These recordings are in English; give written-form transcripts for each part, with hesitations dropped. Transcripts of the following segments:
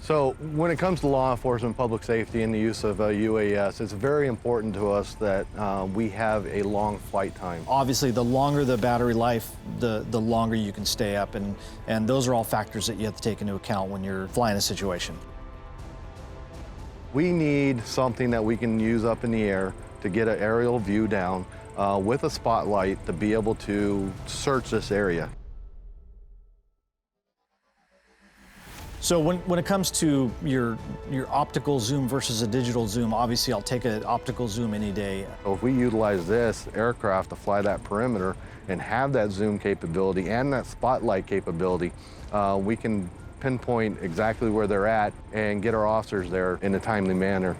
So when it comes to law enforcement, public safety, and the use of UAS, it's very important to us that we have a long flight time. Obviously, the longer the battery life, the longer you can stay up, and those are all factors that you have to take into account when you're flying a situation. We need something that we can use up in the air to get an aerial view down with a spotlight to be able to search this area. So when it comes to your optical zoom versus a digital zoom, obviously I'll take an optical zoom any day. So if we utilize this aircraft to fly that perimeter and have that zoom capability and that spotlight capability, we can pinpoint exactly where they're at and get our officers there in a timely manner.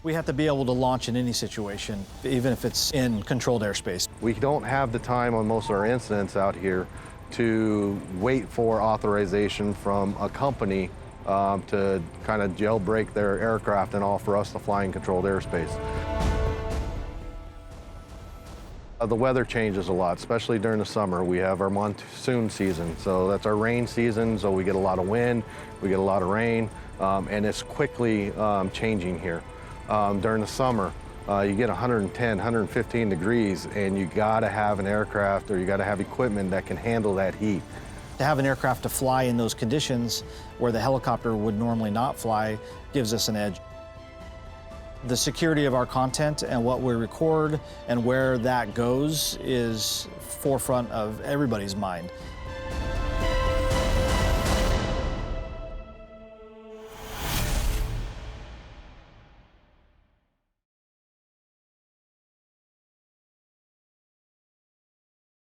We have to be able to launch in any situation, even if it's in controlled airspace. We don't have the time on most of our incidents out here to wait for authorization from a company to kind of jailbreak their aircraft and all for us to fly in controlled airspace. The weather changes a lot, especially during the summer. We have our monsoon season, so that's our rain season, so we get a lot of wind, we get a lot of rain, and it's quickly changing here. During the summer, you get 110, 115 degrees, and you gotta have an aircraft or you gotta have equipment that can handle that heat. To have an aircraft to fly in those conditions where the helicopter would normally not fly gives us an edge. The security of our content and what we record and where that goes is forefront of everybody's mind.